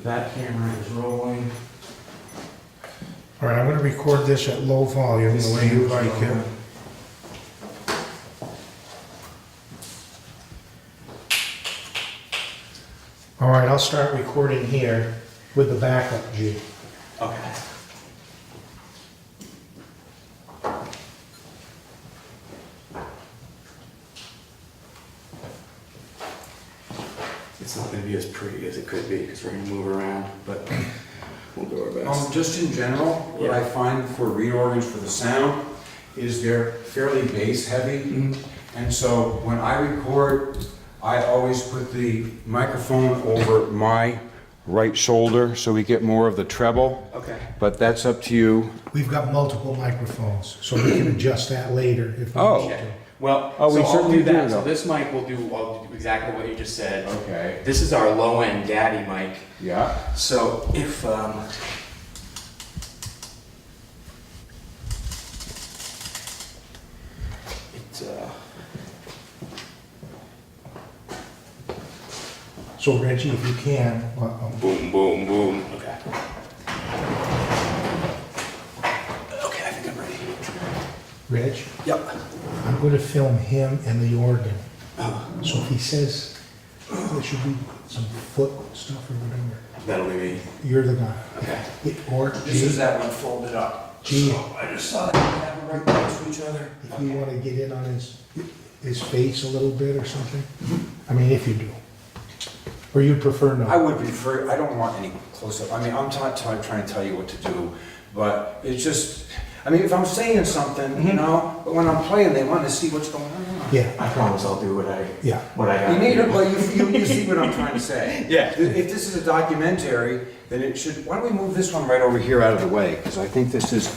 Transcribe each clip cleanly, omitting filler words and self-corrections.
That camera is rolling. All right, I'm gonna record this at low volume, the way you like it. All right, I'll start recording here with the backup, G. Okay. It's not gonna be as pretty as it could be because we're gonna move around, but we'll do our best. Just in general, what I find for reed organs for the sound is they're fairly bass heavy. And so when I record, I always put the microphone over my right shoulder so we get more of the treble. Okay. But that's up to you. We've got multiple microphones, so we can adjust that later if we Oh. need to. Okay. Well, Oh, we so I'll certainly do that. do, So though. this mic will do, I'll do exactly what you just said. Okay. This is our low-end daddy mic. Yeah. So if So Reggie, if you can, boom, boom, boom. Okay. Okay, I think I'm ready. Reg, Yep. I'm gonna film him and the organ. Oh, So if he says there should be some foot stuff or whatever, that'll be me. you're the guy. Okay. Or This is G, that one folded up. G, I just saw that we have them right next to each other. if you wanna get in on his face a little bit or something, I mean, if you do. Or you'd prefer I not? would prefer, I don't want any close-up. I mean, I'm not trying to tell you what to do, but it's just, I mean, if I'm saying something, you know, but when I'm playing, they want to see what's going on. Yeah, I promise I'll do what I yeah. You need it, but you see what I'm trying to say. Yeah. If this is a documentary, then it should, why don't we move this one right over here out of the way? Because I think this is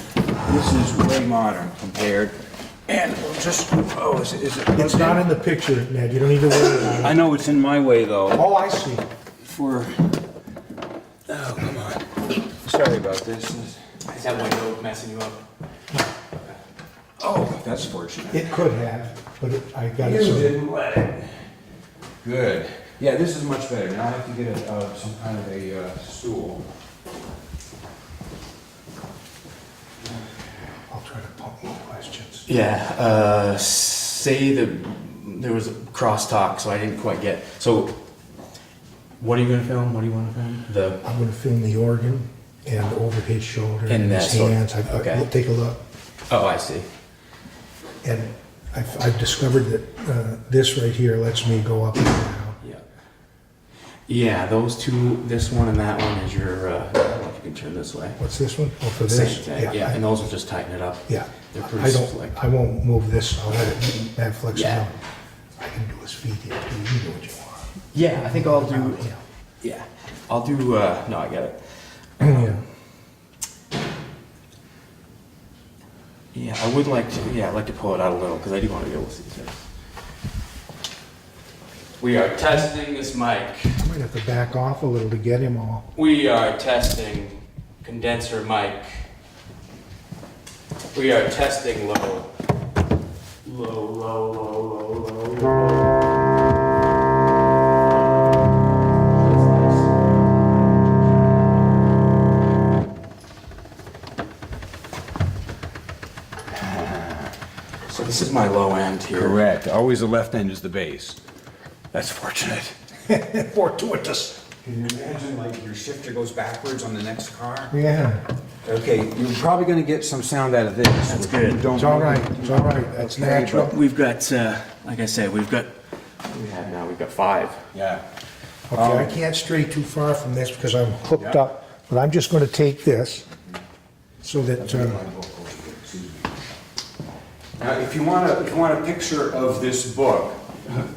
way modern compared. And we'll just, oh, is it? It's not in the picture, Ned, you don't need to worry about I it. know it's in my way though. Oh, I see. For, oh, come on. Sorry about this. Is that window messing you up? Oh, that's fortunate. It could have, but I got You it so. didn't let it. Good. Yeah, this is much better. Now I have to get some kind of a stool. I'll try to pump more questions. Yeah, say there was a crosstalk, so I didn't quite get, so what are you gonna film? What do you wanna film? I'm gonna film the organ and over his shoulder And and that his sort of- hands. okay. Take a look. Oh, I see. And I've discovered that this right here lets me go up and down. Yeah. Yeah, those two, this one and that one is your, I don't know if you can turn this way. What's this one? Oh, for Same this? thing, yeah, and those will just tighten it up. Yeah. They're I pretty don't, slick. I won't move this. I'll let it have flexibility. Yeah. I can do his feet here too. You do what you want. Yeah, I think I'll do, Yeah. yeah, I'll do, no, I get it. Yeah. Yeah, I would like to, yeah, I'd like to pull it out a little, because I do want to be able to see this. We are testing this mic. I might have to back off a little to get him all. We are testing condenser mic. We are testing low. Low, low, low, low, low, low. So this is my low end here. Correct. Always the left end is the bass. That's fortunate. Fortuitous. Can you imagine like your shifter goes backwards on the next car? Yeah. Okay, you're probably gonna get some sound out of this. That's good. You don't- It's all right. It's all right. That's Okay, natural. We've got, like I said, we've got, what do we have now? We've got 5. Yeah. Okay, I can't stray too far from this because I'm hooked Yeah. up, but I'm just going to take this so that, Now, if you want a picture of this book,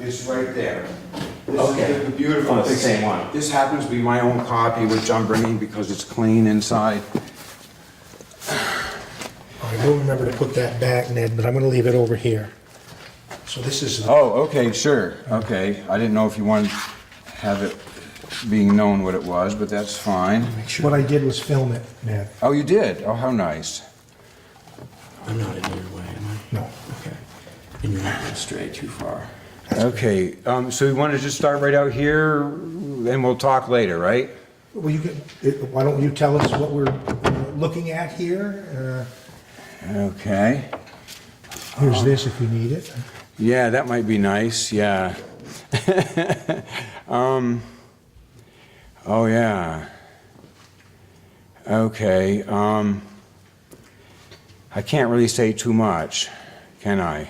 it's right there. This Okay. is the beautiful. Oh, it's the same one. This happens to be my own copy, which I'm bringing because it's clean inside. I will remember to put that back, Ned, but I'm going to leave it over here. So this is, Oh, okay, sure, okay. I didn't know if you wanted to have it being known what it was, but that's fine. what I did was film it, Ned. Oh, you did? Oh, how nice. I'm not in your way, am I? No. Okay. And you're not going to stray too far. Okay, so we want to just start right out here, then we'll talk later, right? Well, why don't you tell us what we're looking at here? Okay. Here's this if you need it. Yeah, that might be nice, yeah. Oh, yeah. Okay, I can't really say too much, can I?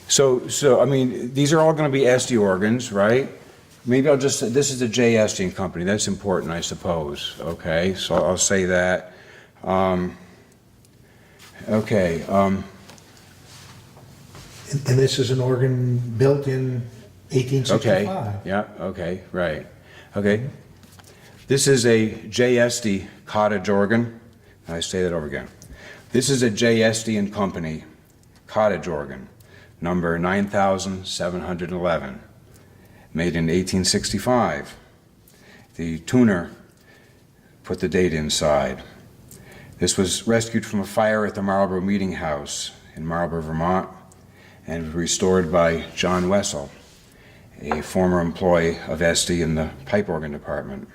So, I mean, these are all gonna be SD organs, right? Maybe I'll just, this is the JSD and Company, that's important, I suppose, okay? So I'll say that. Okay, And this is an organ built in okay, 1865. yeah, okay, right. Okay, this is a JSD cottage organ. I say that over again. This is a JSD and Company cottage organ, number 9711, made in 1865. The tuner put the date inside. This was rescued from a fire at the Marlborough Meeting House in Marlborough, Vermont, and restored by John Wessel, a former employee of SD in the pipe organ department.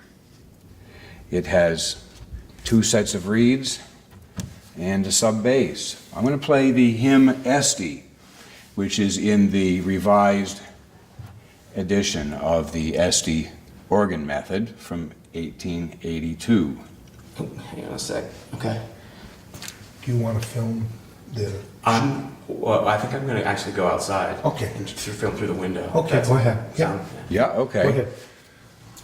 It has 2 sets of reeds and a sub bass. I'm going to play the hymn SD, which is in the revised edition of the SD organ method from 1882. Oh, hang on a sec. Okay. Do you want to film the... Well, I think I'm going to actually go outside. Okay. And film through the window. Okay, That's go ahead. Yeah. sound- Yeah, okay. Go ahead.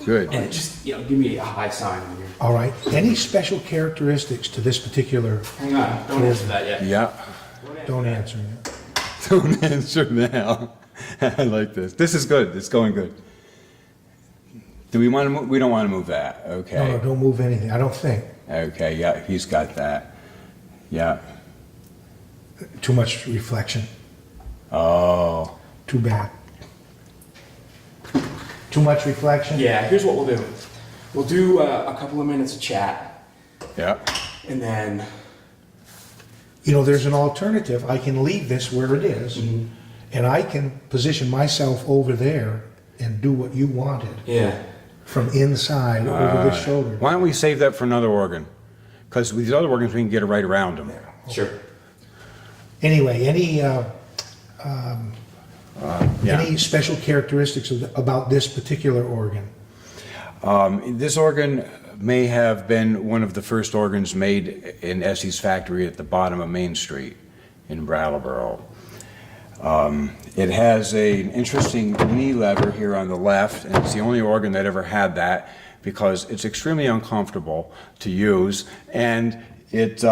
Good. And just, give me a high sign when you're... All right. Any special characteristics to this particular... Hang on, don't answer that yet. Yeah. Don't answer it. Don't answer now. I like this. This is good. It's going good. Do we want to move? We don't want to move that. Okay. No, don't move anything, I don't think. Okay, yeah, he's got that. Yeah. Too much reflection. Oh. Too bad. Too much reflection? Yeah, here's what we'll do. We'll do a couple of minutes of chat, Yeah. and then... There's an alternative. I can leave this where it is, and I can position myself over there and do what you wanted Yeah. from inside over the shoulder. Why don't we save that for another organ? Because with these other organs, we can get it right around them. Sure. Anyway, Yeah. any special characteristics about this particular organ? This organ may have been one of the first organs made in Essie's factory at the bottom of Main Street in Brattleboro. It has an interesting knee lever here on the left, and it's the only organ that ever had that because it's extremely uncomfortable to use, and it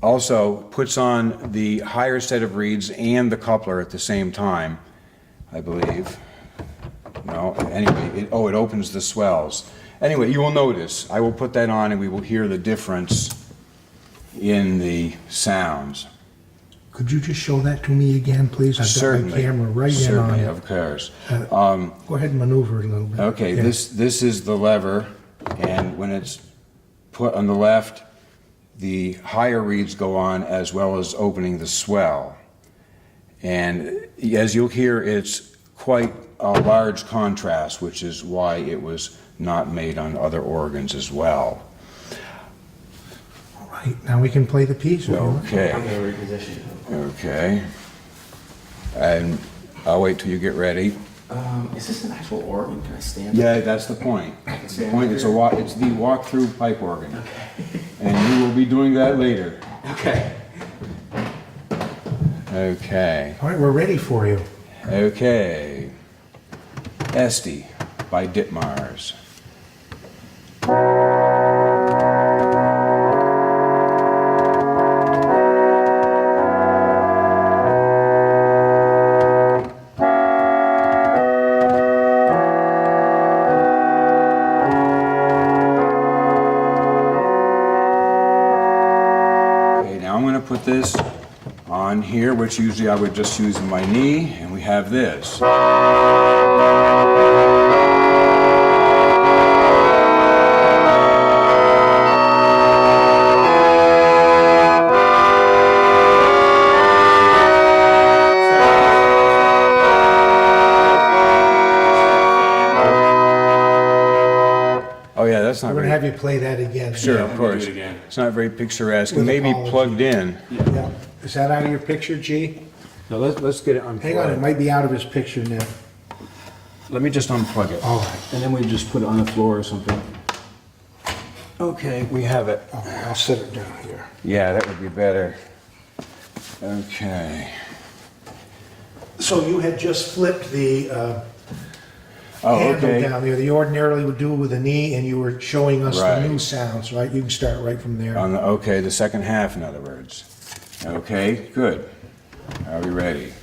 also puts on the higher set of reeds and the coupler at the same time, I believe. No, anyway, it opens the swells. Anyway, you will notice, I will put that on and we will hear the difference in the sounds. Could you just show that to me again, please? I've got Certainly. my camera right in on Certainly, it. of course. Go ahead and maneuver it a little bit. Okay, Yeah. this is the lever, and when it's put on the left, the higher reeds go on as well as opening the swell. And as you'll hear, it's quite a large contrast, which is why it was not made on other organs as well. All right, now we can play the piece. Okay, I'm going to reposition. okay. And I'll wait till you get ready. Is this an actual organ? Can I stand up? Yeah, that's the point. The point is it's the walk-through pipe organ. Okay. And you will be doing that later. Okay. Okay. All right, we're ready for you. Okay. Esty by Ditmars. Okay, now I'm going to put this on here, which usually I would just use in my knee, and we have this. that's not We're gonna very, have you play that again. sure, Yeah, of let me do course. it again. It's not very picturesque, With maybe apology. plugged in. Yeah. Is that out of your picture, G? No, let's get it unplugged. Hang on, it might be out of his picture now. Let me just unplug it. All right. And then we just put it on the floor or something. Okay, we have it. All right, I'll set it down here. Yeah, that would be better. Okay. So you had just flipped the Oh, handle okay. down there that you ordinarily would do with a knee, and you were showing us the Right. new sounds, right? You can start right from there. On the, okay, the second half, in other words. Okay, good. Are we ready?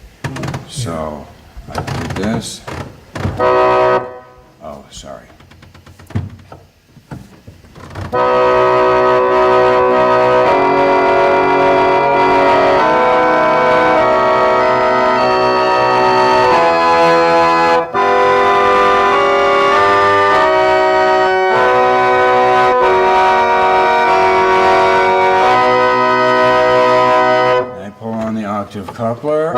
So, I do this. Oh, sorry. I pull on the octave coupler.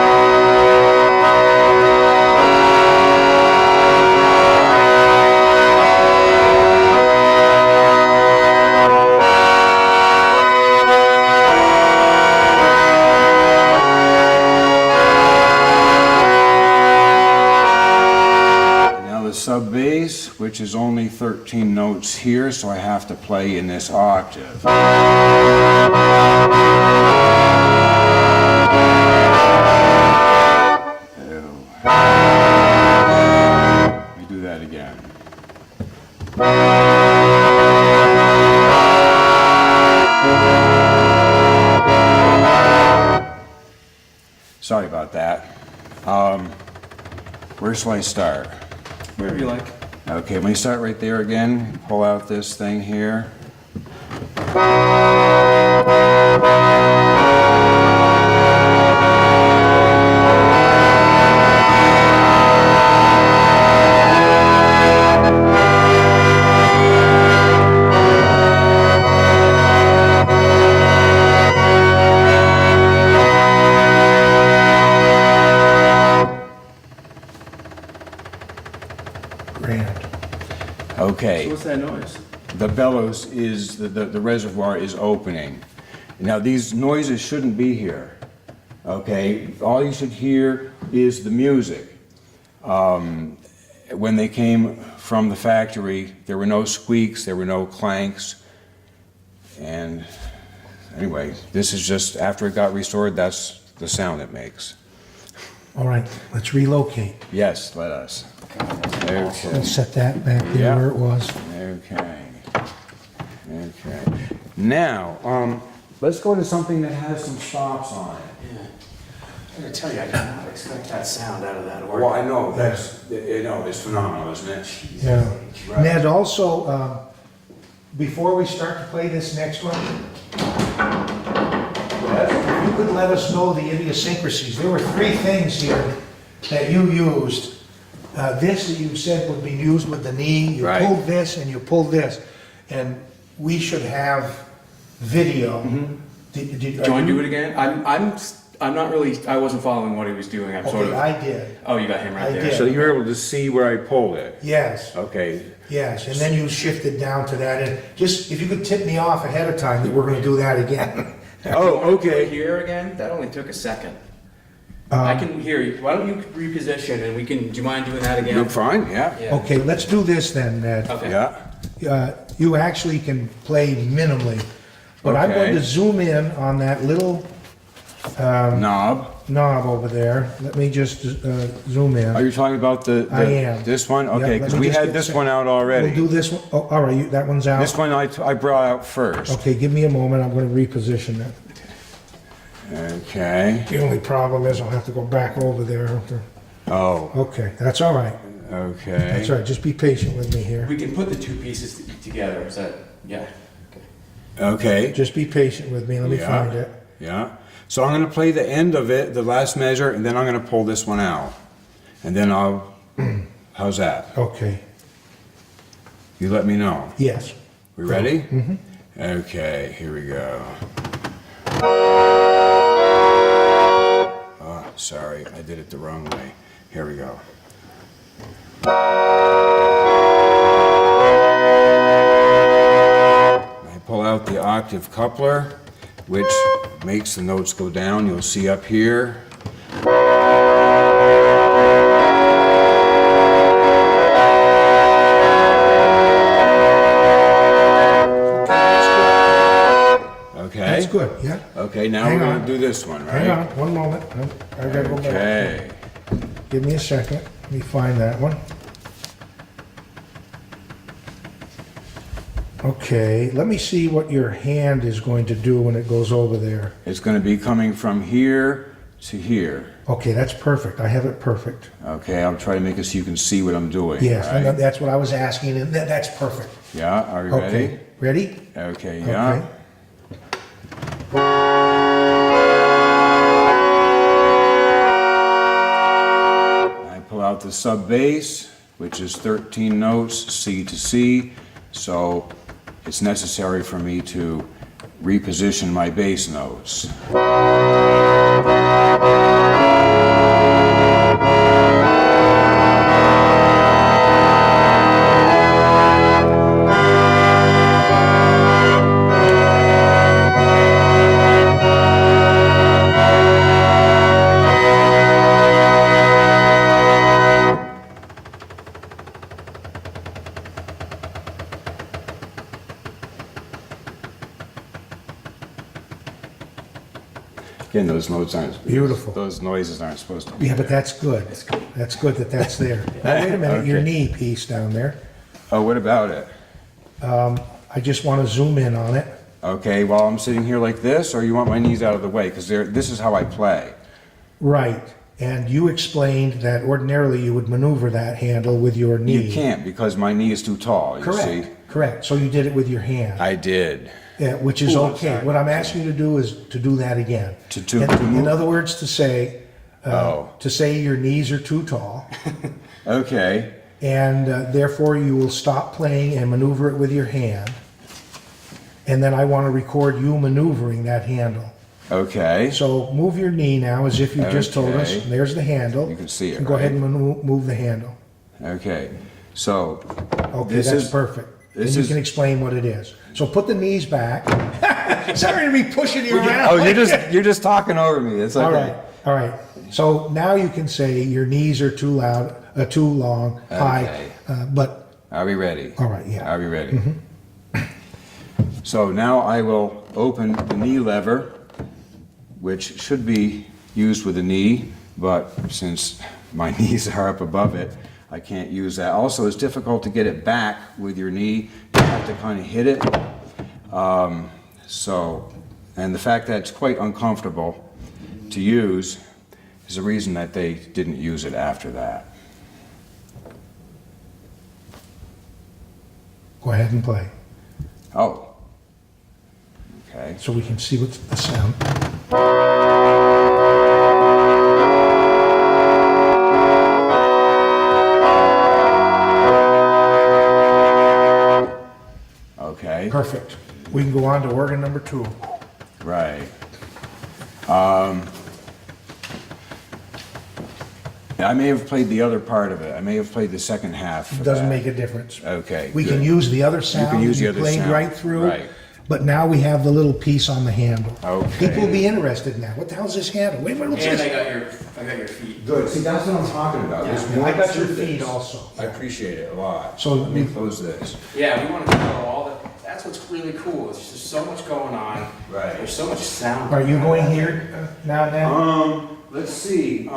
Now the sub bass, which is only 13 notes here, so I have to play in this octave. Let me do that again. Sorry about that. Where shall I start? Wherever you like. Okay, let me start right there again. Pull out this thing here. Grand. Okay. So what's that noise? The bellows is, the reservoir is opening. Now, these noises shouldn't be here, okay? All you should hear is the music. When they came from the factory, there were no squeaks, there were no clanks. And anyway, this is just, after it got restored, that's the sound it makes. All right, let's relocate. Yes, let us. Okay. Let's set that back there Yeah. where it was. Okay. Okay. Now, let's go to something that has some stops on it. Yeah. I gotta tell you, I did not expect that sound out of that organ. Well, I know, it's phenomenal, isn't it? Yeah. Right. Ned, also, before we start to play this next one, if you could let us know the idiosyncrasies. There were 3 things here that you used. This that you said would be used with the knee, you Right. pulled this and you pulled this. And we should have video. Do you want to do it again? I'm not really, I wasn't following what he was doing. I'm sort Okay, of. I did. Oh, you got him right I there. did. So you were able to see where I pulled it? Yes, Okay. yes. And then you shifted down to that. And just, if you could tip me off ahead of time that we're gonna do that again. Oh, okay. Here again? That only took a second. I can hear you. Why don't you reposition and we can, do you mind doing that again? You're fine, yeah. Yeah. Okay, let's do this then, Ned. Okay. Yeah. You actually can play minimally, but I'm going to Okay. zoom in on that little Knob. knob over there. Let me just zoom in. Are you talking about the I am. this one? Yeah, Okay, let because me we just had get this set. one out already. We'll do this one. Oh, all right, that one's out. This one I brought out first. Okay, give me a moment. I'm going to reposition it. Okay. The only problem is I'll have to go back over there. Oh, Okay, that's all right. okay. That's all right. Just be patient with me here. We can put the 2 pieces together. Is that, yeah. Okay. Okay. Just be patient with me. Let me Yeah. find it. Yeah. So I'm going to play the end of it, the last measure, and then I'm going to pull this one out. And then I'll, how's that? Okay. You let me know. Yes. We ready? Mm-hmm. Okay, here we go. Oh, sorry, I did it the wrong way. Here we go. octave coupler, which makes the notes go down. You'll see up here. Okay. That's good, yeah. Okay, now Hang we're on. going to do this one, right? Hang on, one moment. I gotta go back. Okay. Give me a second. Let me find that one. Okay, let me see what your hand is going to do when it goes over there. It's going to be coming from here to here. Okay, that's perfect. I have it perfect. Okay, I'll try to make it so you can see what I'm doing. Yes, right? and that's what I was asking, and that's perfect. Yeah, are you Okay, ready? ready? Okay, yeah. Okay. I pull out the sub bass, which is 13 notes, C to C, so it's necessary for me to reposition my bass notes. Again, those notes aren't... Beautiful. Those noises aren't supposed to be Yeah, but there. that's good. That's good that that's there. Now, wait a minute, your Okay. knee piece down there. Oh, what about it? I just want to zoom in on it. Okay, while I'm sitting here like this, or you want my knees out of the way? Because this is how I play. Right, and you explained that ordinarily you would maneuver that handle with your knee. You can't because my knee is too tall, you see? Correct. So you did it with your hand. I did. Yeah, which is Ooh, I'm okay. sorry. What I'm asking you to do is to do that again. In move? other words, to say your knees are too tall, Okay, and therefore you will stop playing and maneuver it with your hand. And then I want to record you maneuvering that handle. okay. So move your knee now as if you just told us. Okay. And there's the handle. You can see it, And go ahead right? and move the handle. Okay, so Okay, This that's is- perfect. Then this you is- can explain what it is. So put the knees back. Sorry to be pushing you around. oh, you're just talking over me. It's okay. All right. So now you can say your knees are too loud, too long, high, Okay. but Are we ready? all right, yeah. Are we ready? So now I will open the knee lever, which should be used with the knee, but since my knees are up above it, I can't use that. Also, it's difficult to get it back with your knee. You have to kind of hit it. And the fact that it's quite uncomfortable to use is the reason that they didn't use it after that. Go ahead and play Oh. Okay. so we can see what's the sound. Okay. Perfect. We can go on to organ number 2. Right. I may have played the other part of it. I may have played the second half. It of doesn't that. make a difference. Okay. We good. can use the other sound use the you other played sound. right through. Right. But now we have the little piece on the handle. Okay. People will be interested now. What the hell's this handle? Wait, what's And this? I got your feet. Good. See, that's what I'm talking about. Yeah. There's more I got to your this. feet also. I appreciate it a lot. So let me we- close this. Yeah, we want to cover all the. That's what's really cool. There's just so much going on. Right. There's so much sound. Are you going here now, Dan? Let's see.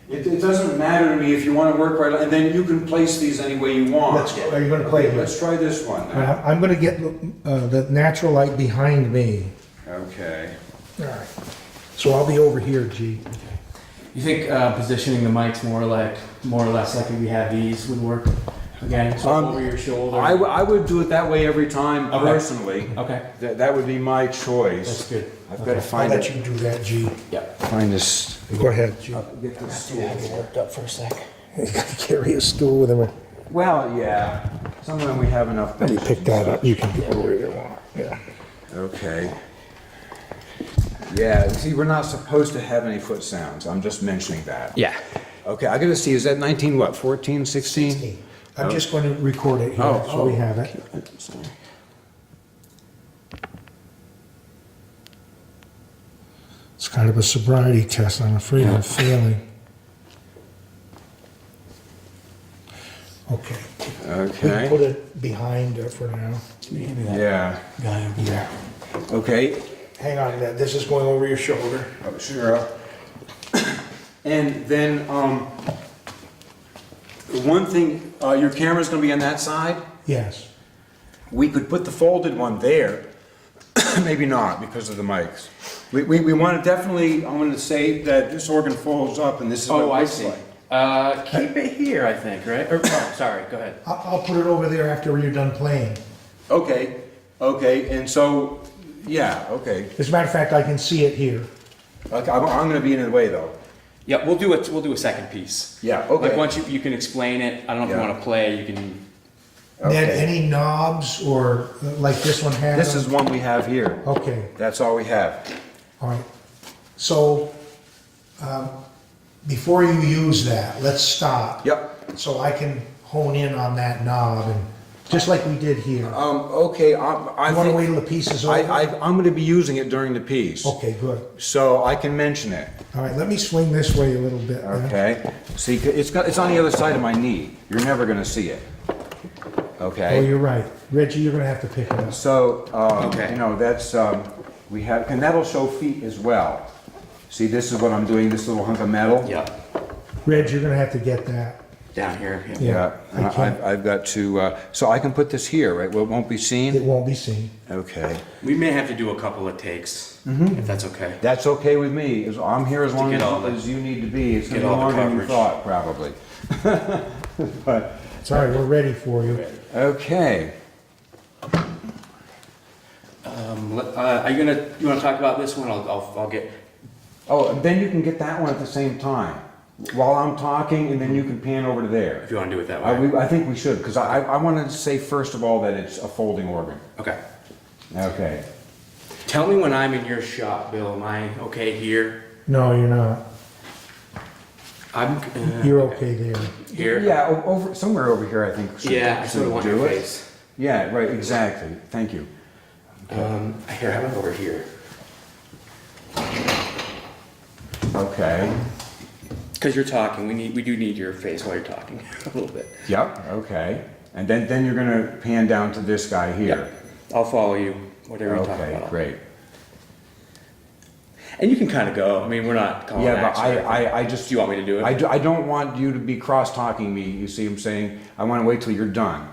It doesn't matter to me if you want to work right, and then you can place these any way you want. Are you going to play Okay, here? let's try this one. All Then. right, I'm going to get the natural light behind me. Okay. All right. So I'll be over here, G. You think positioning the mics more or less like we have these would work again? So over your shoulder. I would do it that way every time, Okay. personally. Okay, That would be my choice. that's good. I've got to I'll find let it. you do that, G. Yep. Find this. Go ahead, G. Get this stool. Worked up for a sec. You got to carry a stool with him. Well, yeah. Sometimes we have enough. Let me benches. pick that up. You can get where you want. Yeah. Okay. Yeah. See, we're not supposed to have any foot sounds. I'm just mentioning that. Yeah. Okay. I got to see. Is that 19? What? 14? 16? I'm just going to record it here, Oh, so we oh, have it. kind of a sobriety test. I'm afraid I'm failing. Okay. We can Okay. put it behind for now. Maybe that Yeah. guy over there. Okay. Hang on, Ned. This is going over your shoulder. Oh, sure. And then, one thing, your camera's gonna be on that side? Yes. We could put the folded one there. Maybe not because of the mics. We want to definitely, I'm going to say that this organ folds up and this is what it Oh, I looks see. like. Keep it here, I think, right? Or, oh, sorry, go ahead. I'll put it over there after you're done playing. Okay, and so, yeah, okay. As a matter of fact, I can see it here. Okay, I'm going to be in the way though. Yeah, we'll do a second piece. Yeah, okay. Like once you can explain it, I don't know if you Yeah. want to play, you can, Ned, Okay. any knobs or like this one has? This is one we have here. Okay, That's all we have. all right. So, before you use that, let's stop. Yep. So I can hone in on that knob and, just like we did here. Okay, You want to wait till the piece is over? I'm going to be using it during the piece. Okay, good. So I can mention it. All right, let me swing this way a little bit. Ned. Okay. See, it's on the other side of my knee. You're never going to see it. Oh, Okay. you're right. Reggie, you're gonna have to pick it up. So, Okay. you know, that's, we have, and that'll show feet as well. See, this is what I'm doing, this little hunk of metal. yeah, Reg, you're gonna have to get that. down here. Yeah. Yeah, And I can't. I've got to, so I can put this here, right, where it won't be It seen? won't be seen. Okay. We may have to do a couple of takes, if that's okay. That's okay with me, I'm here as long get all the- as you need to be. It's gonna get be all the longer than you coverage. thought, probably. But, It's all right, we're ready for you. okay. Are you want to talk about this one? I'll get, Oh, and then you can get that one at the same time, while I'm talking, and then you can pan over to there. if you want to do it that way. I think we should, because I wanted to say first of all that it's a folding organ. Okay. Okay. Tell me when I'm in your shot, Bill. Am I okay here? No, you're not. I'm. You're okay there. Here. Yeah, over somewhere over here, I think. Yeah, I sort of want your do it. face. Yeah, right, exactly. Thank you. Here, how about over here? Okay. Because you're talking, we do need your face while you're talking a little bit. Yep. Okay. And then you're gonna pan down to this guy here. I'll follow you, whatever you talk Okay, about. great. And you can kind of go. I mean, we're not calling Yeah, but action or anything. I just. Do you want me to do it? I don't want you to be cross-talking me. You see what I'm saying? I want to wait till you're done.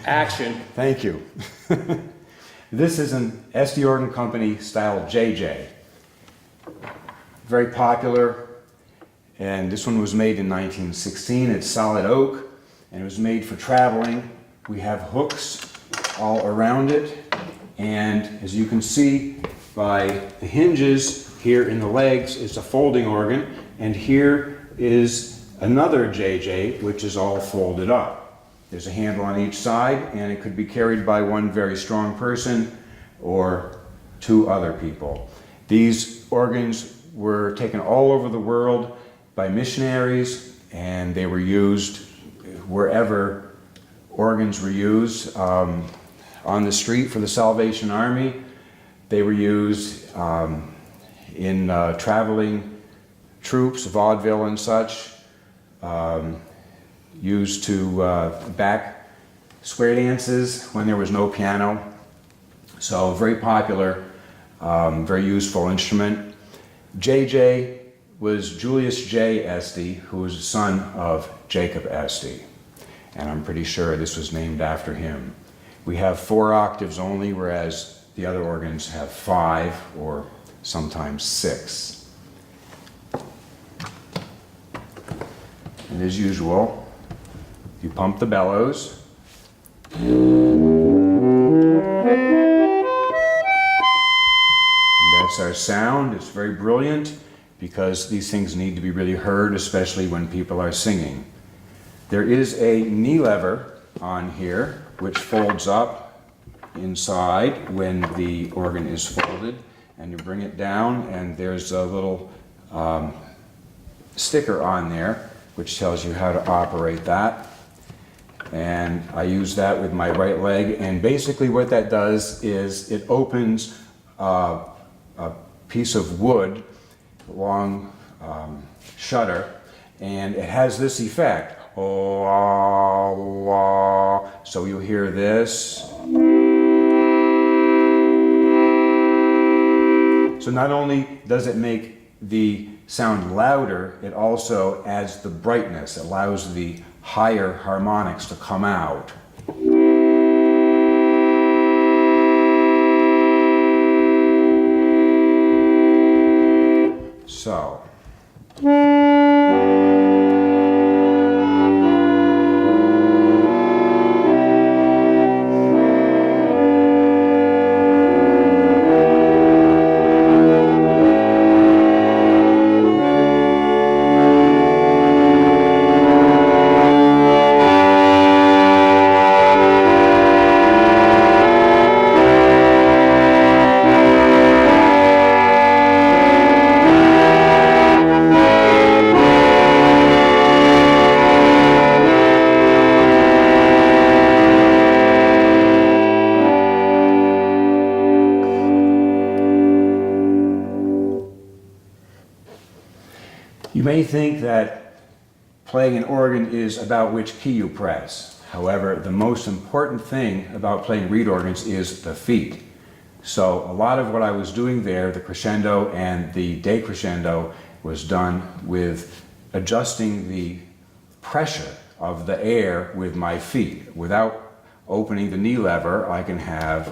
Action. Thank you. This is an SD Organ Company style JJ. Very popular, and this one was made in 1916. It's solid oak, and it was made for traveling. We have hooks all around it, and as you can see by the hinges here in the legs, it's a folding organ, and here is another JJ, which is all folded up. There's a handle on each side, and it could be carried by one very strong person or two other people. These organs were taken all over the world by missionaries, and they were used wherever organs were used. On the street for the Salvation Army, they were used in traveling troops, vaudeville and such. Used to back square dances when there was no piano. So very popular, very useful instrument. JJ was Julius J. Esty, who was the son of Jacob Esty. And I'm pretty sure this was named after him. We have 4 octaves only, whereas the other organs have 5 or sometimes 6. And as usual, you pump the bellows. And that's our sound. It's very brilliant because these things need to be really heard, especially when people are singing. There is a knee lever on here which folds up inside when the organ is folded, and you bring it down, and there's a little sticker on there which tells you how to operate that. And I use that with my right leg, and basically what that does is it opens a piece of wood long shutter, and it has this effect. La, la. So you hear this. So not only does it make the sound louder, it also adds the brightness, it allows the higher harmonics to come out. So. You may think that playing an organ is about which key you press. However, the most important thing about playing reed organs is the feet. So a lot of what I was doing there, the crescendo and the decrescendo, was done with adjusting the pressure of the air with my feet. Without opening the knee lever, I can have,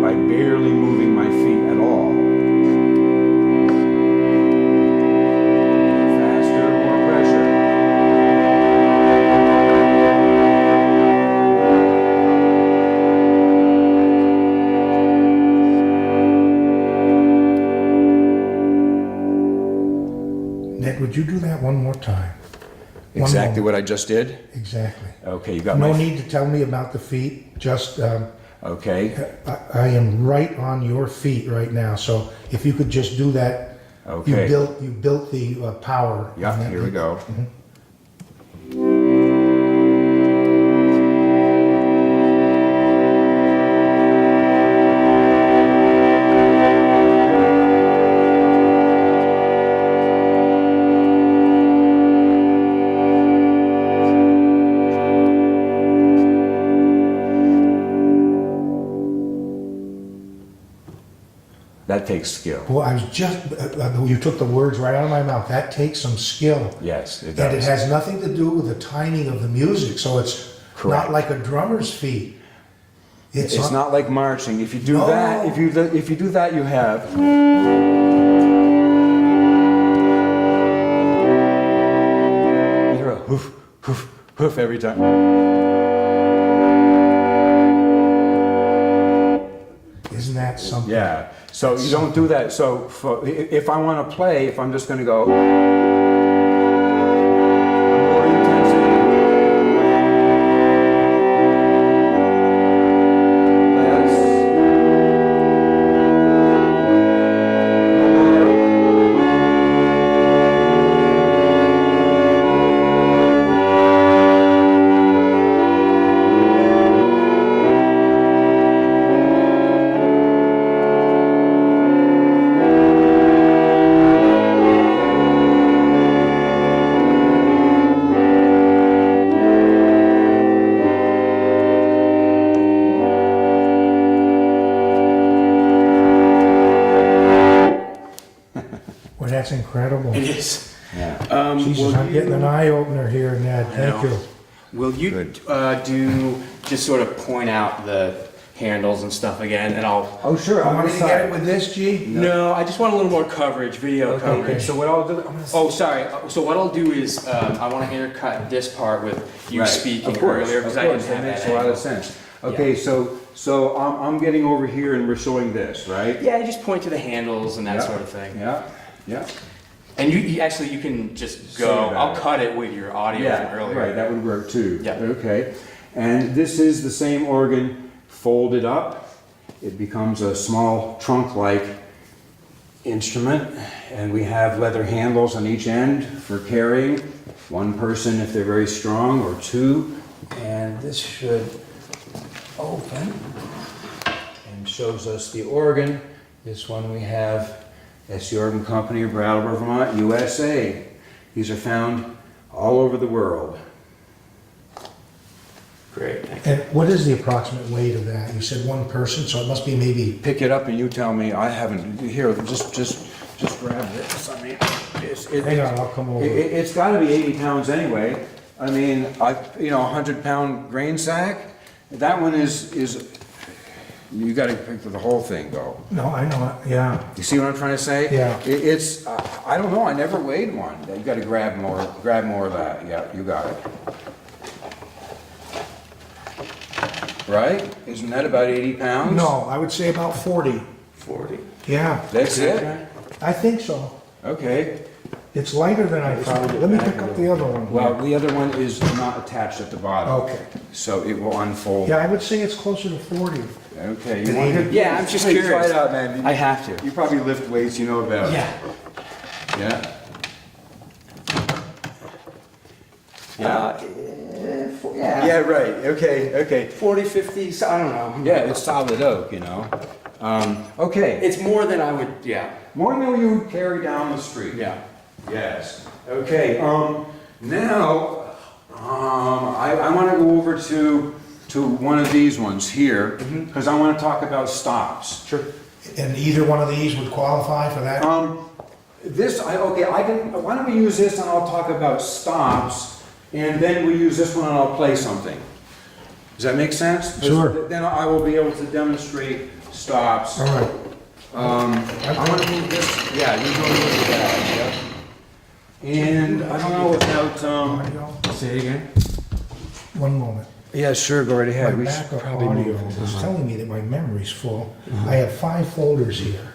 by barely moving my feet at all, Ned, would you do that one more time? exactly what I just did? Exactly. Okay, you got No my... need to tell me about the feet, just, Okay, I am right on your feet right now, so if you could just do that. okay. You built the power. on Yeah, that. here we go. That takes skill. Well, I was just, you took the words right out of my mouth. That takes some skill. Yes, it And it does. has nothing to do with the timing of the music, so it's Correct. not like a drummer's feet. It's not like marching. If you do No. that, if you do that, you have. You hear a hoof, hoof, hoof every time. Isn't that something? Yeah. So you don't do that. So if I want to play, if I'm just going to go. More intensity. Well, that's incredible. It is. Yeah. Jesus, I'm getting an eye opener here, Ned. Thank know. you. Will you Good. do just sort of point out the handles and stuff again, and I'll. Oh, sure. You On want this me to get it side. with this, G? No, I just want a little more coverage, video coverage. Okay. So what I'll do? I'm gonna Oh, sorry. So what I'll do is I want to intercut this part with you Right. speaking Of course, earlier of because I course, didn't have that makes that a lot of angle. sense. Okay, so I'm getting over here and we're showing this, right? Yeah, just point to the handles and that Yeah. sort of thing. Yeah. Yeah. And you actually you can just Say go. that. I'll cut it with your audio from earlier. Right, that would work too. Yeah. Okay. And this is the same organ folded up. It becomes a small trunk-like instrument, and we have leather handles on each end for carrying. One person if they're very strong, or two. And this should open and shows us the organ. This one we have S. Jordan Company of Brattleboro, Vermont, USA. These are found all over the world. Great, thank you. And what is the approximate weight of that? You said one person, so it must be maybe, Pick it up and you tell me. I haven't. Here, just grab this. I mean, hang on, I'll come over. it's got to be 80 pounds anyway. I mean, a 100-pound grain sack. That one is. You got to pick the whole thing though. No, I know, yeah. You see what I'm trying to say? Yeah. It's. I don't know. I never weighed one. You got to grab more. Grab more of that. Yeah, you got it. Right? Isn't that about 80 pounds? No, I would say about 40. 40. Yeah, That's it? I think so. Okay. It's lighter than I thought. Let me pick up the other one. Well, the other one is not attached at the bottom. Okay. So it will unfold. Yeah, I would say it's closer to 40. Okay. Did You want he- to, Yeah, I'm just Hey, curious. Try it out, man. I have to. You probably lift weights, you know about it. Yeah. Yeah? Yeah. Yeah, right. Okay. 40, 50, so I don't know. Yeah, it's solid oak, you know. Okay. It's more than I would, yeah. More than you would carry down the street. Yeah. Yes. Okay. Now, I want to go over to one of these ones here because I want to talk about stops. Sure. And either one of these would qualify for that? Why don't we use this and I'll talk about stops, and then we use this one and I'll play something. Does that make sense? 'Cause Sure. Then I will be able to demonstrate stops. All right. I want to move this. Yeah, you go with that. Yeah. And I don't know about. Audio? Say it again. One moment. Yeah, sure. Go right ahead. My We should backup probably audio move. is telling me that my memory's full. I have 5 folders here.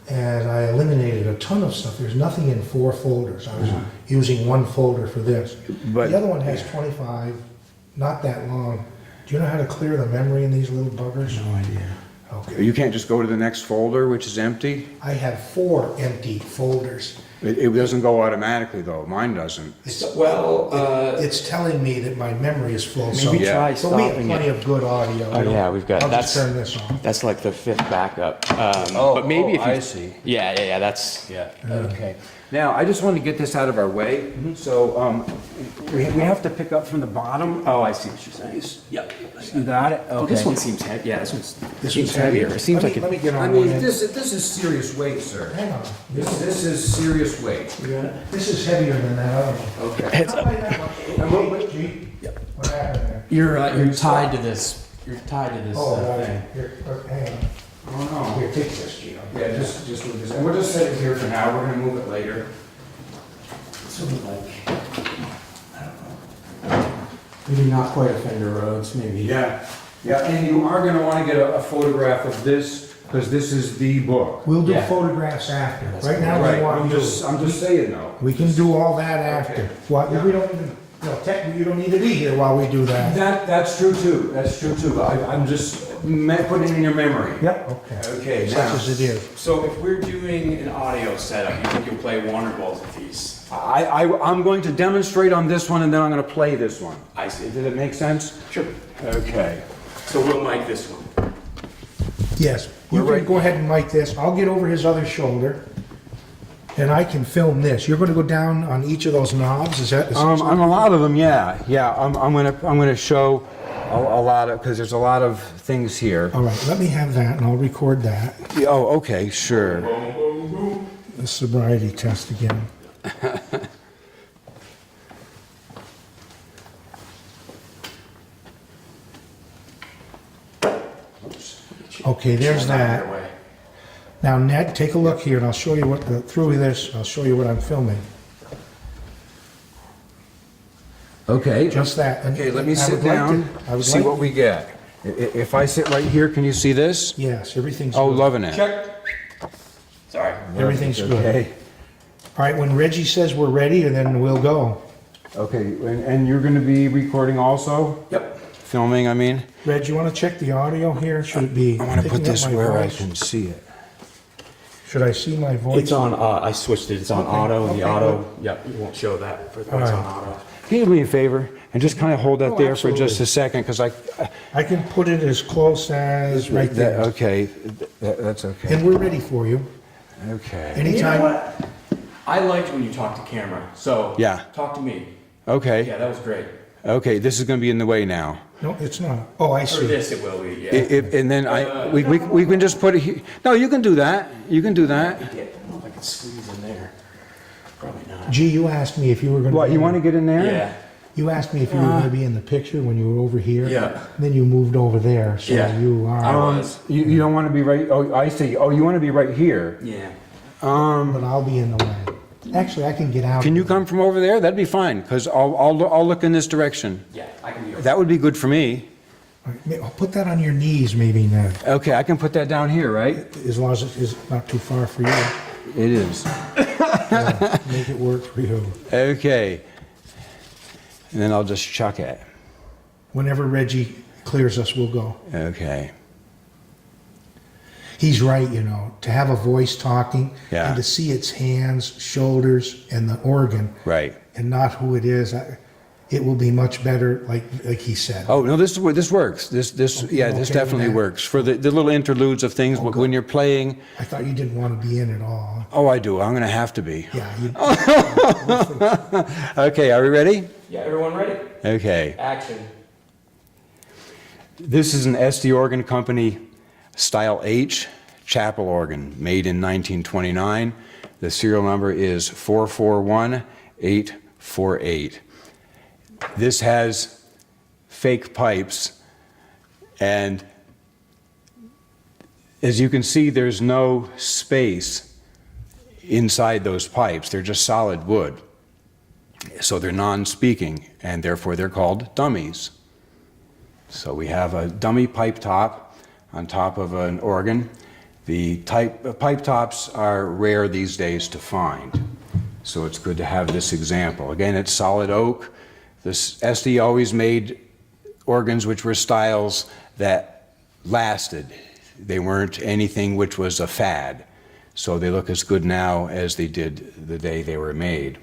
And I eliminated a ton of stuff. There's nothing in 4 folders. I was using 1 folder for this. But- The other one has 25, not that long. Do you know how to clear the memory in these little buggers? No idea. Okay. You can't just go to the next folder, which is empty. I have 4 empty folders. It doesn't go automatically though. Mine doesn't. Well, It's telling me that my memory is full. So, maybe try but we have stopping plenty it. of good audio. Oh, yeah, we've got- I'll that's- just turn this off. That's like the 5th backup. But maybe if you. I see. Yeah, that's. Yeah. Okay. Now, I just want to get this out of our way. So we have to pick up from the bottom. Oh, I see what you're saying. Yep. You got it? Oh, this one seems heavy. Yeah, this one's. This seems one's heavier. It seems like Let me it. get on I one mean, end. this is serious weight, sir. Hang on. This is serious weight. This is heavier than that other one. Okay. Heads How up. about that one? Wait, G? What happened there? You're tied to this. You're tied to this Oh, right. thing. Here, hang on. Oh, no. Here, take this, G. Yeah, just move this. And we'll just set it here for now. We're going to move it later. Sort of like. I don't know. Maybe not quite a Fender Rhodes. Maybe. Yeah. Yeah, and you are going to want to get a photograph of this because this is the book. We'll do Yeah. photographs after. That's Right now, we Right. want I'm you. just saying though. We can do all that after. Okay. What, Yeah. we don't even, technically, you don't need to be here while we do that. That's true too. That's true too. I'm just putting it in your memory. Yep, okay. Okay, Such now. as it is. So if we're doing an audio setup, you think you'll play one or both of these? I'm going to demonstrate on this one and then I'm going to play this one. I see. Does it make sense? Sure. Okay. So we'll mic this one. Yes, you We're can right- go ahead and mic this. I'll get over his other shoulder. And I can film this. You're gonna go down on each of those knobs, is that? On a lot of them, yeah. I'm gonna show a lot of because there's a lot of things here. All right, let me have that and I'll record that. Oh, okay, sure. The sobriety test again. Okay, there's that. Now Ned, take a look here and I'll show you what, through this, I'll show you what I'm filming. Okay. Just that. And Okay, let me I sit would like down. I would See like- what we get. If I sit right here, can you see this? Yes, everything's Oh, good. loving it. Check. Sorry. Everything's good. Okay. All right, when Reggie says we're ready, and then we'll go. Okay, and you're going to be recording also? Yep. Filming, I mean? Reg, you want to check the audio here? Should it be I want to picking put up this my where I voice? can see it. Should I see my voice? It's on. I switched it. It's on Okay, auto, and okay, the auto. Yep. You won't show that for the All it's right. on auto. Can you do me a favor and just kind of hold that Oh, there for just absolutely. a second because I can put it as close as right there. Okay, that's okay. And we're ready for you. Okay. You know Anytime, what? I liked when you talked to camera, so Yeah. talk to me. Okay. Yeah, that was great. Okay, this is going to be in the way now. no, it's not. Oh, I For see. this, it will be, yeah. And then we can just put it here. No, you can do that. You can do that. I don't know if I can squeeze in there. Probably not. Gee, you asked me if you were gonna. What, you want to get in there? Yeah. You asked me if you were gonna be in the picture when you were over here. Yeah. Then you moved over there, so Yeah. you I are. was. You don't want to be right. Oh, I see. Oh, you want to be right here. Yeah. But I'll be in the way. Actually, I can get out. Can you come from over there? That'd be fine, because I'll look in this direction. Yeah, I can be over. That would be good for me. I'll put that on your knees, maybe, Ned, Okay, I can put that down here, right? as long as it is not too far for you. It is. Yeah, make it work for you. Okay. And then I'll just chuck it. Whenever Reggie clears us, we'll go. Okay. He's right, you know, to have a voice talking Yeah. and to see its hands, shoulders, and the organ, Right. and not who it is. It will be much better, like he said. Oh, no, this works. This Okay, definitely okay. works. For the little interludes of things, good. when you're playing, I thought you didn't want to be in at all. oh, I do. I'm going to have to be. Yeah. Okay, are we ready? Yeah, everyone ready? Okay. Action. This is an SD Organ Company Style H chapel organ made in 1929. The serial number is 441848. This has fake pipes, and as you can see, there's no space inside those pipes. They're just solid wood. So they're non-speaking, and therefore they're called dummies. So we have a dummy pipe top on top of an organ. The pipe tops are rare these days to find, so it's good to have this example. Again, it's solid oak. This SD always made organs which were styles that lasted. They weren't anything which was a fad, so they look as good now as they did the day they were made.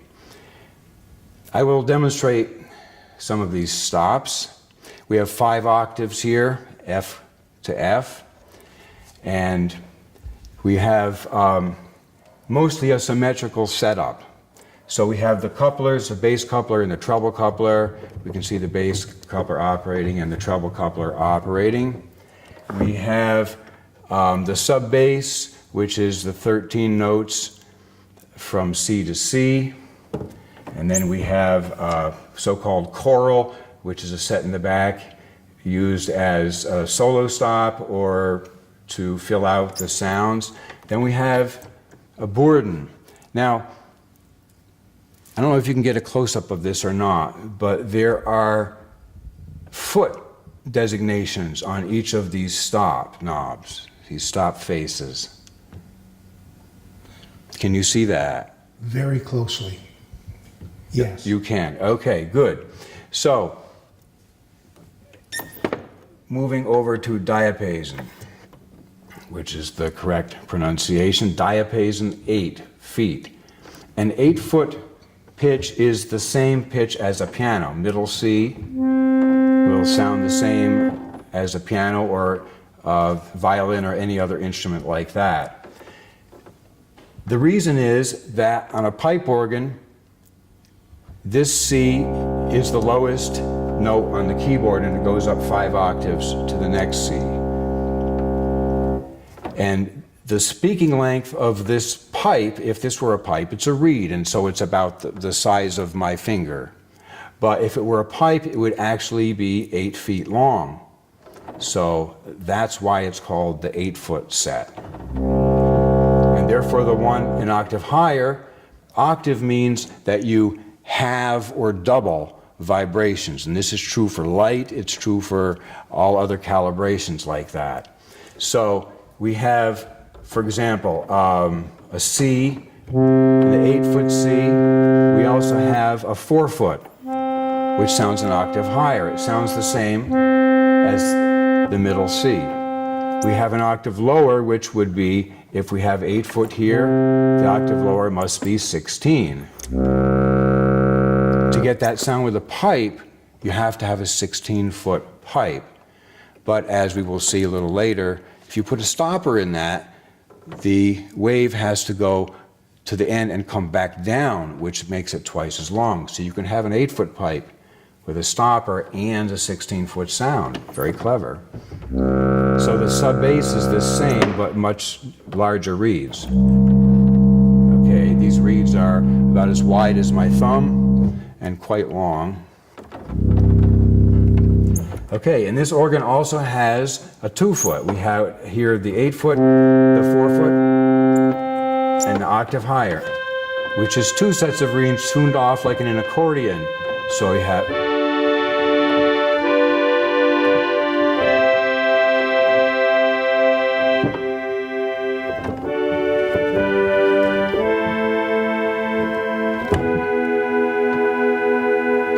I will demonstrate some of these stops. We have 5 octaves here, F to F, and we have mostly a symmetrical setup. So we have the couplers, the bass coupler and the treble coupler. We can see the bass coupler operating and the treble coupler operating. We have the sub bass, which is the 13 notes from C to C. And then we have so-called choral, which is a set in the back, used as a solo stop or to fill out the sounds. Then we have a bourdon. Now, I don't know if you can get a close-up of this or not, but there are foot designations on each of these stop knobs, these stop faces. Can you see that? Very closely. Yes. You can. Okay, good. So, moving over to diapason, which is the correct pronunciation. Diapason, 8 feet. An 8-foot pitch is the same pitch as a piano. Middle C will sound the same as a piano or a violin or any other instrument like that. The reason is that on a pipe organ, this C is the lowest note on the keyboard, and it goes up 5 octaves to the next C. And the speaking length of this pipe, if this were a pipe, it's a reed, and so it's about the size of my finger. But if it were a pipe, it would actually be 8 feet long. So that's why it's called the 8-foot set. And therefore the one an octave higher, octave means that you have or double vibrations. And this is true for light, it's true for all other calibrations like that. So we have, for example, a C, the 8-foot C. We also have a 4-foot, which sounds an octave higher. It sounds the same as the middle C. We have an octave lower, which would be, if we have 8-foot here, the octave lower must be 16. To get that sound with a pipe, you have to have a 16-foot pipe. But as we will see a little later, if you put a stopper in that, the wave has to go to the end and come back down, which makes it twice as long. So you can have an 8-foot pipe with a stopper and a 16-foot sound. Very clever. So the sub bass is the same, but much larger reeds. Okay, these reeds are about as wide as my thumb and quite long. Okay, and this organ also has a 2-foot. We have here the 8-foot, the 4-foot, and the octave higher, which is 2 sets of reeds tuned off like in an accordion. So we have.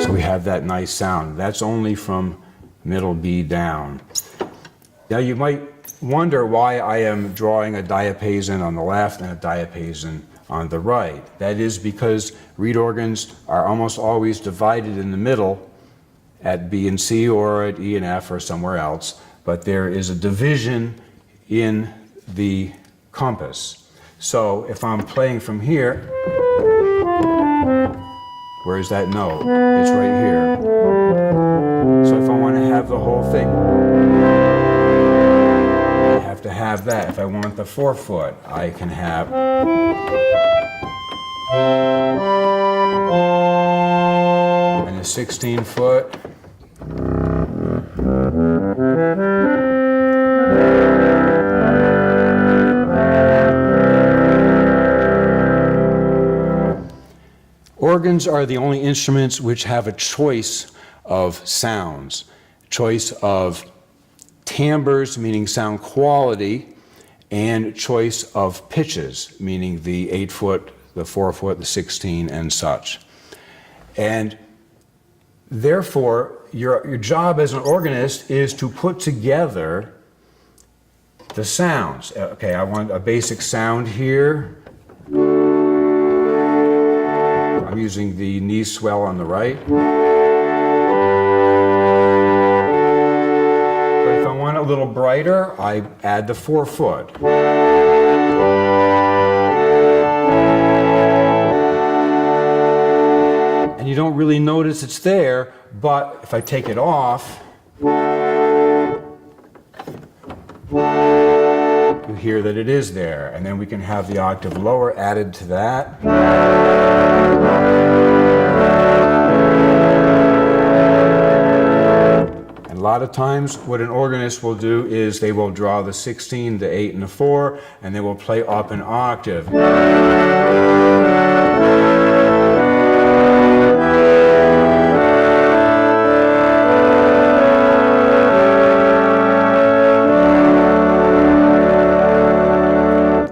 So we have that nice sound. That's only from middle B down. Now you might wonder why I am drawing a diapason on the left and a diapason on the right. That is because reed organs are almost always divided in the middle at B and C or at E and F or somewhere else, but there is a division in the compass. So if I'm playing from here, where is that note? It's right here. So if I want to have the whole thing, I have to have that. If I want the 4-foot, I can have. And the 16-foot. Organs are the only instruments which have a choice of sounds, choice of timbres, meaning sound quality, and choice of pitches, meaning the 8-foot, the 4-foot, the 16, and such. And therefore, your job as an organist is to put together the sounds. Okay, I want a basic sound here. I'm using the knee swell on the right. But if I want it a little brighter, I add the 4-foot. And you don't really notice it's there, but if I take it off, you hear that it is there. And then we can have the octave lower added to that. And a lot of times what an organist will do is they will draw the 16, the 8, and the 4, and they will play up an octave.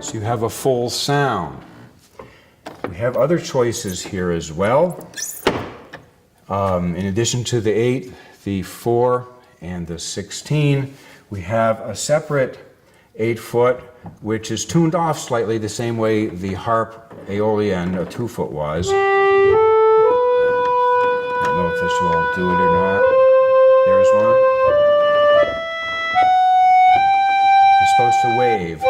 So you have a full sound. We have other choices here as well. In addition to the 8, the 4, and the 16, we have a separate 8-foot, which is tuned off slightly the same way the harp Aeolian, a 2-foot was. I don't know if this will do it or not. There's one. It's supposed to wave.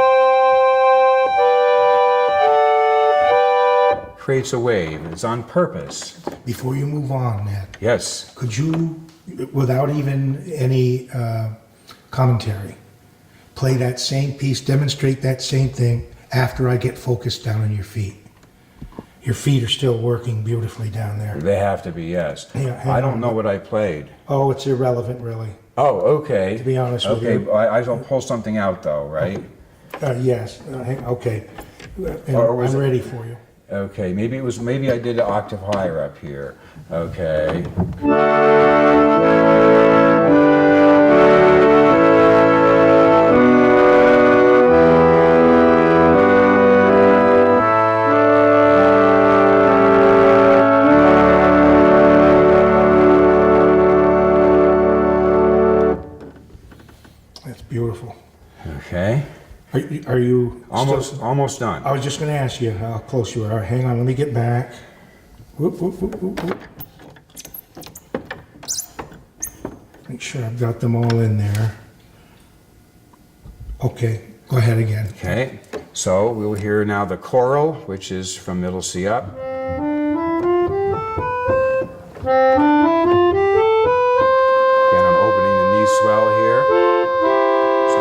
Creates a wave. It's on purpose. Before you move on, Ned, Yes. could you, without even any commentary, play that same piece, demonstrate that same thing after I get focused down on your feet? Your feet are still working beautifully down there. They have to be, yes. Yeah, I don't know what I played. Oh, it's irrelevant, really, Oh, okay. to be honest with you. Okay, I will pull something out though, right? Yes, okay. Or was I'm it- ready for you. Okay, maybe I did an octave higher up here. Okay. That's beautiful. Okay. Are you Almost done. I was just going to ask you how close you are. All right, hang on, let me get back. Whoop, whoop, whoop, whoop, whoop. Make sure I've got them all in there. Okay, go ahead again. Okay. So we'll hear now the choral, which is from middle C up. Again, I'm opening the knee swell here. So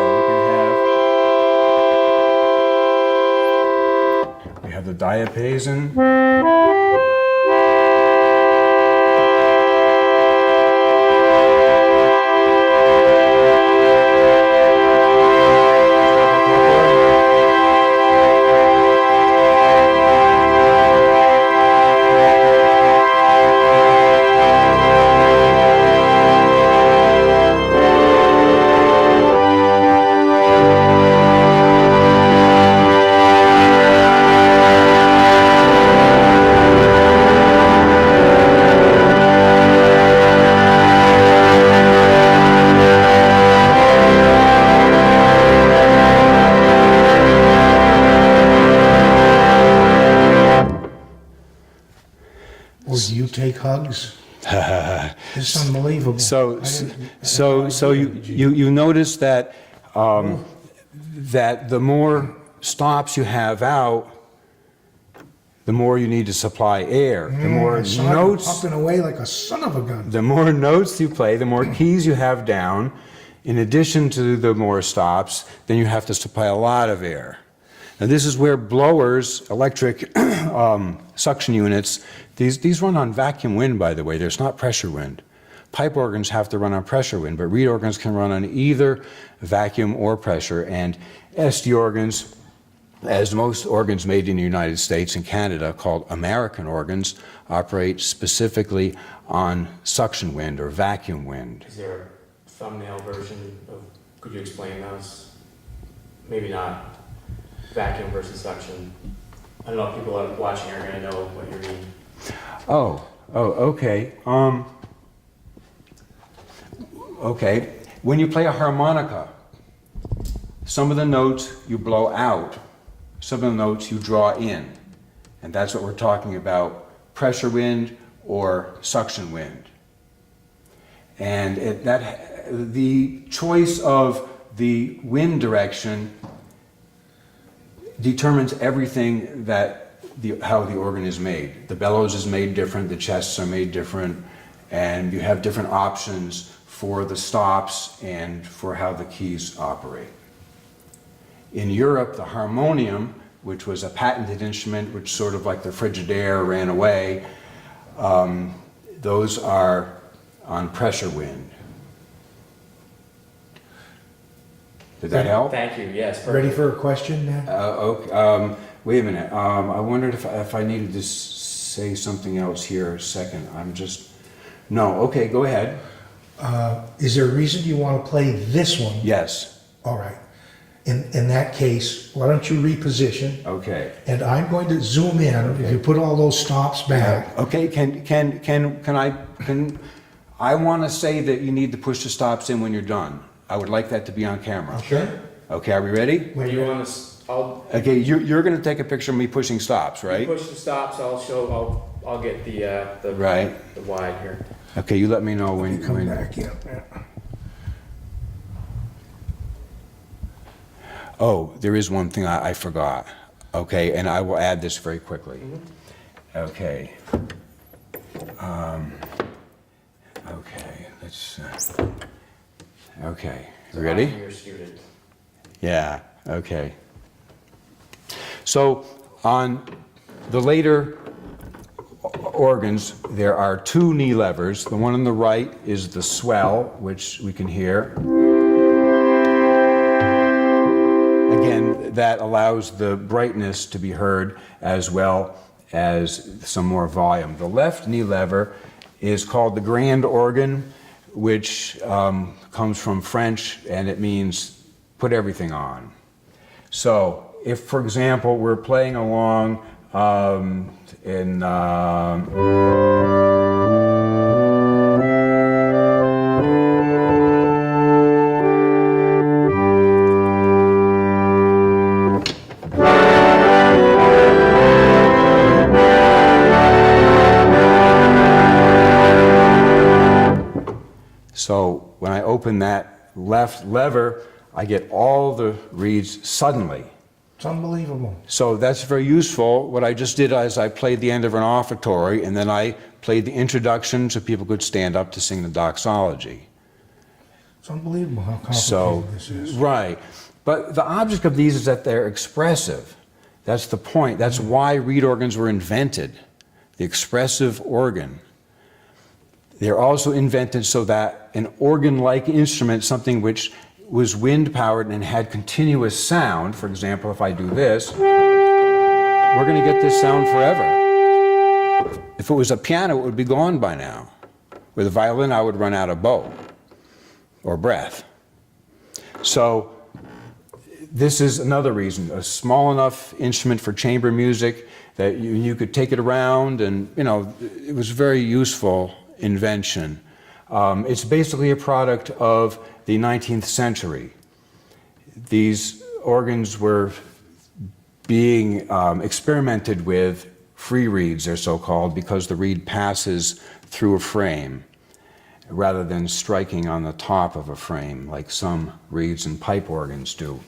we have the diapason. Or do you take hugs? It's unbelievable. So you notice that that the more stops you have out, the more you need to supply air. The more I saw him notes, pumping away like a son of a gun. the more notes you play, the more keys you have down. In addition to the more stops, then you have to supply a lot of air. Now this is where blowers, electric suction units, these run on vacuum wind, by the way. There's not pressure wind. Pipe organs have to run on pressure wind, but reed organs can run on either vacuum or pressure. And SD organs, as most organs made in the United States and Canada, called American organs, operate specifically on suction wind or vacuum wind. Is there a thumbnail version of, could you explain those? Maybe not vacuum versus suction. I don't know if people are watching are gonna know what you mean. Okay. Okay. When you play a harmonica, some of the notes you blow out, some of the notes you draw in. And that's what we're talking about, pressure wind or suction wind. And the choice of the wind direction determines everything that how the organ is made. The bellows is made different, the chests are made different, and you have different options for the stops and for how the keys operate. In Europe, the harmonium, which was a patented instrument, which sort of like the Frigidaire ran away, those are on pressure wind. Did that help? Thank you, yes. Perfect. Ready for a question now? Okay, wait a minute. I wondered if I needed to say something else here a second. No, okay, go ahead. Is there a reason you want to play this one? Yes. All right. In that case, why don't you reposition? Okay. And I'm going to zoom in. Okay. If you put all those stops back. Okay, I want to say that you need to push the stops in when you're done. I would like that to be on camera. Okay. Okay, are we ready? When you want to, Okay, you're going to take a picture of me pushing stops, right? push the stops, I'll get the Right. the wide here. Okay, you let me know when. Come back, yeah. Oh, there is one thing I forgot. Okay, and I will add this very quickly. Okay. Okay, let's. Okay, you ready? I'm your student. Yeah, okay. So on the later organs, there are two knee levers. The one on the right is the swell, which we can hear. Again, that allows the brightness to be heard as well as some more volume. The left knee lever is called the grand organ, which comes from French, and it means put everything on. So if, for example, we're playing along in so when I open that left lever, I get all the reeds suddenly. It's unbelievable. So that's very useful. What I just did is I played the end of an offertory, and then I played the introduction so people could stand up to sing the doxology. It's unbelievable how complicated So, this is. right. But the object of these is that they're expressive. That's the point. That's why reed organs were invented, the expressive organ. They're also invented so that an organ-like instrument, something which was wind-powered and had continuous sound, for example, if I do this, we're going to get this sound forever. If it was a piano, it would be gone by now. With a violin, I would run out of bow or breath. So this is another reason, a small enough instrument for chamber music that you could take it around, and it was a very useful invention. It's basically a product of the 19th century. These organs were being experimented with, free reeds they're so-called, because the reed passes through a frame rather than striking on the top of a frame like some reeds and pipe organs do.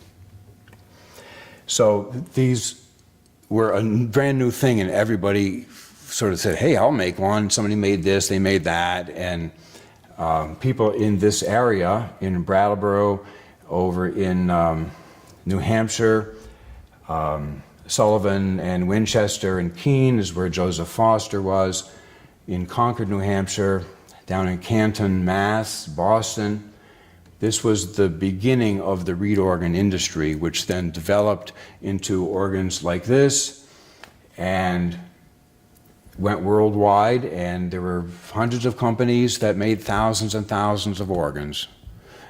So these were a brand new thing, and everybody sort of said, hey, I'll make one. Somebody made this, they made that, and people in this area, in Brattleboro, over in New Hampshire, Sullivan and Winchester and Keene is where Joseph Foster was, in Concord, New Hampshire, down in Canton, Mass, Boston. This was the beginning of the reed organ industry, which then developed into organs like this and went worldwide, and there were hundreds of companies that made thousands and thousands of organs.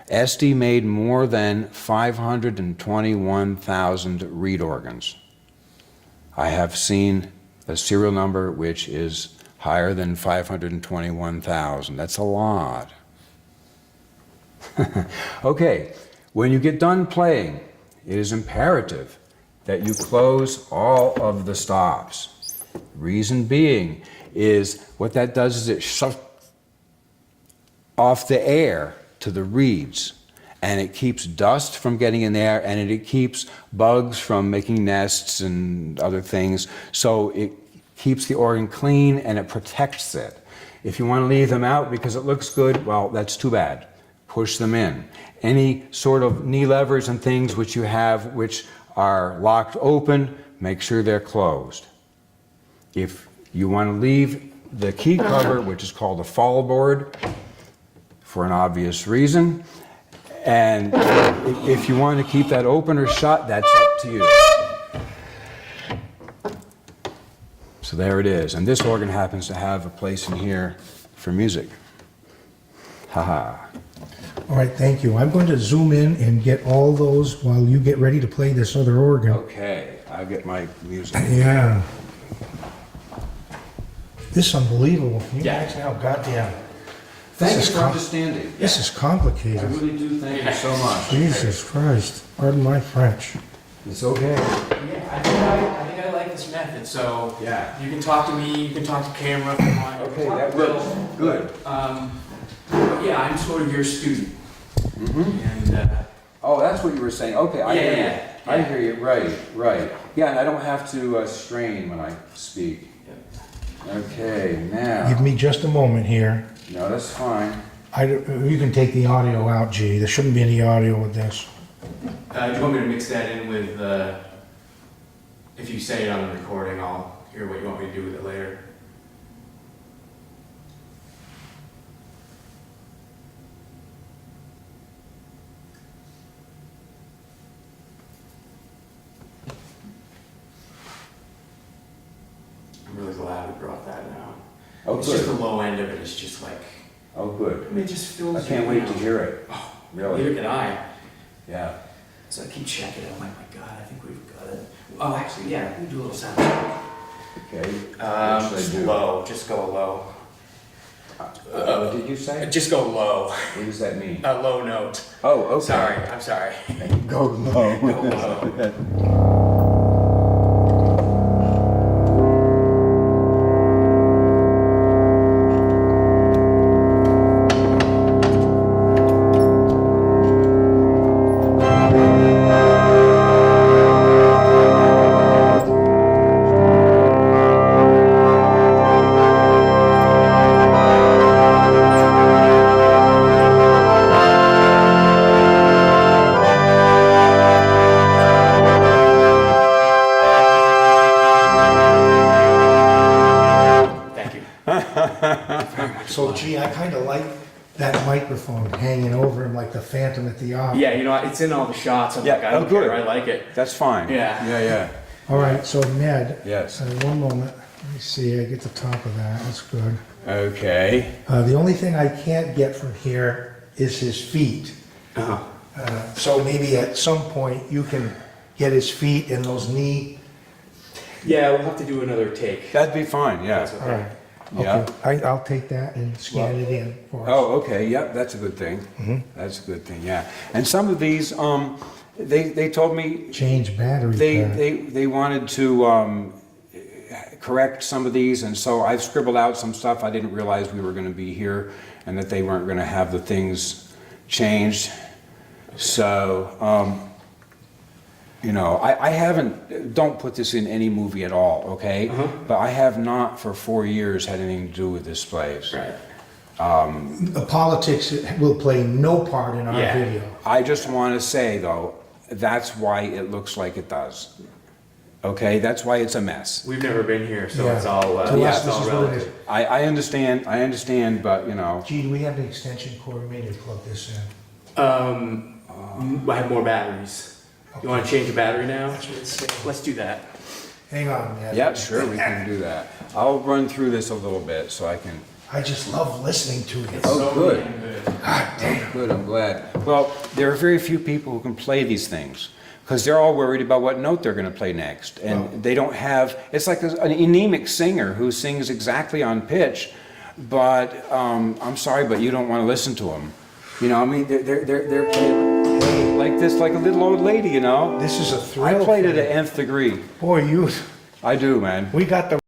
Esty made more than 521,000 reed organs. I have seen a serial number which is higher than 521,000. That's a lot. Okay, when you get done playing, it is imperative that you close all of the stops. Reason being is what that does is it shuts off the air to the reeds, and it keeps dust from getting in there, and it keeps bugs from making nests and other things. So it keeps the organ clean and it protects it. If you want to leave them out because it looks good, well, that's too bad. Push them in. Any sort of knee levers and things which you have which are locked open, make sure they're closed. If you want to leave the key cover, which is called a fall board, for an obvious reason, and if you want to keep that open or shut, that's up to you. So there it is. And this organ happens to have a place in here for music. Haha. All right, thank you. I'm going to zoom in and get all those while you get ready to play this other organ. Okay, I'll get my music. Yeah. This is unbelievable. You Yeah. guys now, goddamn. Thank you This is for understanding. This is I complicated. really do thank you so much. Jesus Christ. Pardon my French. It's okay. Yeah, I think I like this method. So Yeah. you can talk to me, you can talk to camera if you want. Okay, that works. Good. But yeah, I'm sort of your student. Mm-hmm. And Oh, that's what you were saying. Okay, I hear you. yeah. I hear you. Right, right. Yeah, and I don't have to strain when I speak. Okay, now. Give me just a moment here. No, that's fine. You can take the audio out, G. There shouldn't be any audio with this. do you want me to mix that in with, if you say it on the recording, I'll hear what you want me to do with it later. I'm really glad we brought that now. Oh, It's just the good. low end of it. It's just like, Oh, good. I mean, it just feels. I can't wait to hear it. Oh, Really? neither can I. Yeah. So I keep checking it. I'm like, my God, I think we've got it. Oh, actually, yeah, we do a little sound check. Okay. What should I Just do? low. Just go low. What did you say? Just go low. What does that mean? A low note. Oh, okay. Sorry, I'm sorry. Go low. Go low. gee, I kind of like that microphone hanging over him like the Phantom at the opera. Yeah, you know, it's in all the shots. I'm Yeah, like, I don't oh, good. care. I like it. That's fine. Yeah. Yeah. All right, so Ned. Yes. One moment. Let me see, I get the top of that. That's good. Okay. The only thing I can't get from here is his feet. Uh-huh. So maybe at some point you can get his feet and those knee. Yeah, we'll have to do another take. That'd be fine, That's yeah. okay. All right. Yeah. Okay, I'll take that and scan it in for us. Oh, okay, yep, that's a good thing. That's a good thing, yeah. And some of these, they told me Change battery pack. they wanted to correct some of these, and so I've scribbled out some stuff. I didn't realize we were gonna be here and that they weren't gonna have the things changed. So, you know, I haven't, don't put this in any movie at all, okay? But I have not for 4 years had anything to do with displays. Right. The politics will play no part in our Yeah. video. I just want to say, though, that's why it looks like it does. Okay, that's why it's a mess. We've never been here, so Yeah. it's all, To us, it's this all is what it relative. is. I understand, but you know, Gee, do we have an extension cord? We need to plug this in. I have more batteries. You want to change the battery now? That's what it's saying. Let's do that. Hang on, Ned. yeah, sure, we can do that. I'll run through this a little bit so I can. I just love listening to it. Oh, good. damn good. Oh, good, I'm glad. Well, there are very few people who can play these things because they're all worried about what note they're going to play next. And they don't have, it's like an anemic singer who sings exactly on pitch, but I'm sorry, but you don't want to listen to them. You know, I mean, they're playing like this, like a little old lady, you know? This is a thrill. I played for at me. an nth degree. Boy, I do, man. we got the